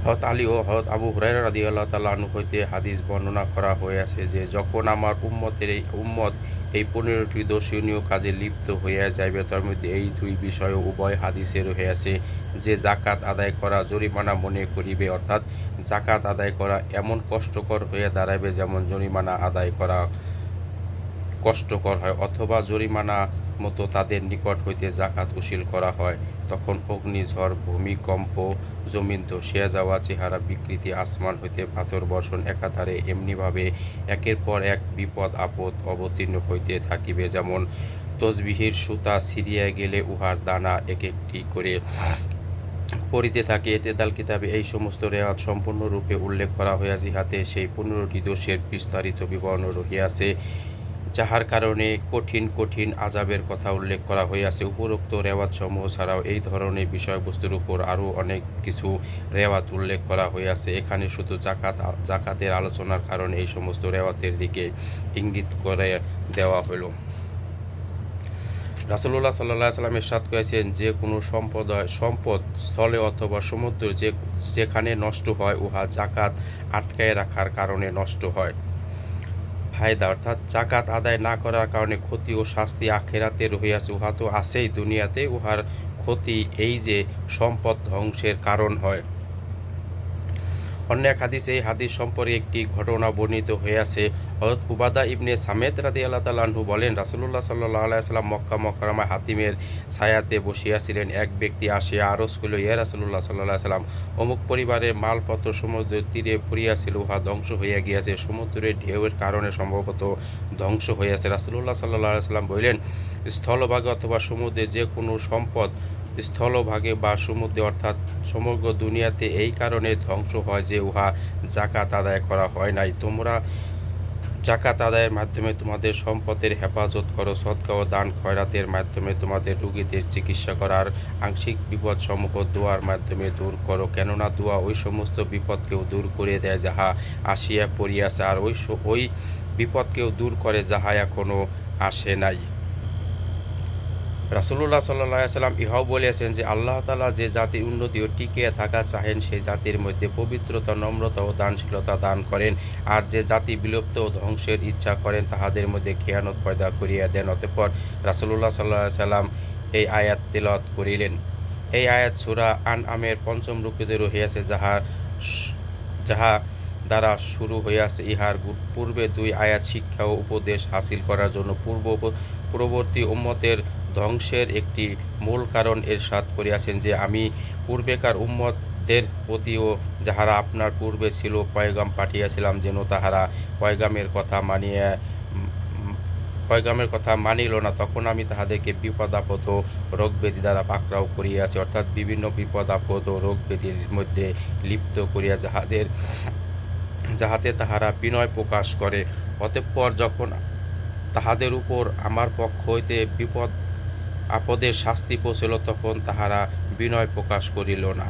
হযরত আলী ও হযরত আবু হুরায়রা রাদিয়াল্লাহু তাআলা আনহু হইতে হাদিস বর্ণনা করা হইয়াছে যে, যখন আমার উম্মত এই ১৫টি দর্শনীয় কাজে লিপ্ত হইয়া যাইবে, তার মধ্যে এই দুই বিষয় উভয় হাদিসে রহিয়াছে যে, জাকাত আদায় করা জরিমানা মনে করিবে, অর্থাৎ জাকাত আদায় করা এমন কষ্টকর হইয়া দাঁড়াইবে যেমন জরিমানা আদায় করা কষ্টকর হয়, অথবা জরিমানা মতো তাদের নিকট হইতে জাকাত উসুল করা হয়। তখন অগ্নিঝড়, ভূমিকম্প, জমিন ধসিয়া যাওয়া, চেহারা বিকৃতি, আসমান হইতে পাথর বর্ষণ একাধারে এমনিভাবে একের পর এক বিপদ আপদ অবতীর্ণ হইতে থাকিবে, যেমন তসবিহির সুতা ছিঁড়িয়া গেলে উহার দানা এক একটি করে পড়িতে থাকে। এতেদাল কিতাবে এই সমস্ত রেওয়াত সম্পূর্ণরূপে উল্লেখ করা হইয়াছে, ইহাতে সেই ১৫টি দোষের বিস্তারিত বিবরণ রহিয়াছে, যাহার কারণে কঠিন কঠিন আযাবের কথা উল্লেখ করা হইয়াছে। উপরোক্ত রেওয়াতসমূহ ছাড়াও এই ধরনের বিষয়বস্তুর উপর আরও অনেক কিছু রেওয়াত উল্লেখ করা হইয়াছে। এখানে শুধু জাকাতের আলোচনার কারণে এই সমস্ত রেওয়াতের দিকে ইঙ্গিত করে দেওয়া হইল। রাসূলুল্লাহ সাল্লাল্লাহু আলাইহি ওয়াসাল্লাম ইরশাদ করেছেন, যে কোনো সম্পদ স্থলে অথবা সমুদ্রে যেখানে নষ্ট হয়, উহা জাকাত আটকায় রাখার কারণে নষ্ট হয়। ফায়দা, অর্থাৎ জাকাত আদায় না করার কারণে ক্ষতি ও শাস্তি আখিরাতে রহিয়াছে, উহা তো আছেই দুনিয়াতে। উহার ক্ষতি এই যে সম্পদ ধ্বংসের কারণ হয়। অন্য এক হাদিসে এই হাদিস সম্পর্কে একটি ঘটনা বর্ণিত হইয়াছে। হযরত উবাদা ইবনে সামেদ রাদিয়াল্লাহু তাআলা আনহু বলেন, রাসূলুল্লাহ সাল্লাল্লাহু আলাইহি ওয়াসাল্লাম মক্কা মুকাররমায় হাতিমের ছায়াতে বসিয়াছিলেন। এক ব্যক্তি আসিয়া আরজ করিল, ইয়া রাসূলুল্লাহ সাল্লাল্লাহু আলাইহি ওয়াসাল্লাম, অমুক পরিবারের মালপত্র সমুদ্রের তীরে পড়িয়াছিল, উহা ধ্বংস হইয়া গিয়াছে, সমুদ্রের ঢেউয়ের কারণে সম্ভবত ধ্বংস হইয়াছে। রাসূলুল্লাহ সাল্লাল্লাহু আলাইহি ওয়াসাল্লাম বলিলেন, স্থলভাগে অথবা সমুদ্রে যে কোনো সম্পদ স্থলভাগে বা সমুদ্রে, অর্থাৎ সমগ্র দুনিয়াতে এই কারণে ধ্বংস হয় যে উহা জাকাত আদায় করা হয় নাই। তোমরা জাকাত আদায়ের মাধ্যমে তোমাদের সম্পদের হেফাজত করো, সদকা ও দান খয়রাতের মাধ্যমে তোমাদের রোগীদের চিকিৎসা করার আংশিক বিপদসমূহ দোয়ার মাধ্যমে দূর করো, কেননা দোয়া ওই সমস্ত বিপদকেও দূর করে দেয় যাহা আসিয়া পড়িয়াছে, আর ওই বিপদকেও দূর করে যাহা এখনও আসে নাই। রাসূলুল্লাহ সাল্লাল্লাহু আলাইহি ওয়াসাল্লাম ইহাও বলিয়াছেন যে, আল্লাহ তাআলা যে জাতির উন্নতি ও টিকিয়া থাকা চাহেন, সেই জাতির মধ্যে পবিত্রতা, নম্রতা ও দানশীলতা দান করেন, আর যে জাতি বিলুপ্ত ও ধ্বংসের ইচ্ছা করেন তাহাদের মধ্যে খেয়ানত পয়দা করিয়া দেন। অতঃপর রাসূলুল্লাহ সাল্লাল্লাহু আলাইহি ওয়াসাল্লাম এই আয়াত তিলাওয়াত করিলেন। এই আয়াত সূরা আনআমের ৫ম রুকুতে রহিয়াছে, যাহা দ্বারা শুরু হইয়াছে। ইহার পূর্বে দুই আয়াত শিক্ষা ও উপদেশ হাসিল করার জন্য পূর্ববর্তী উম্মতের ধ্বংসের একটি মূল কারণ ইরশাদ করিয়াছেন যে, আমি পূর্বেকার উম্মতদের প্রতিও যাহারা আপনার পূর্বে ছিল পয়গাম পাঠিয়াছিলাম, যেন তাহারা পয়গামের কথা মানিল না। তখন আমি তাহাদেরকে বিপদ আপদ ও রোগ ব্যাধি দ্বারা পাকড়াও করিয়াছি, অর্থাৎ বিভিন্ন বিপদ আপদ ও রোগ ব্যাধির মধ্যে লিপ্ত করিয়া যাহাতে তাহারা বিনয় প্রকাশ করে। অতঃপর যখন তাহাদের উপর আমার পক্ষ হইতে বিপদ আপদের শাস্তি পৌঁছিল, তখন তাহারা বিনয় প্রকাশ করিল না।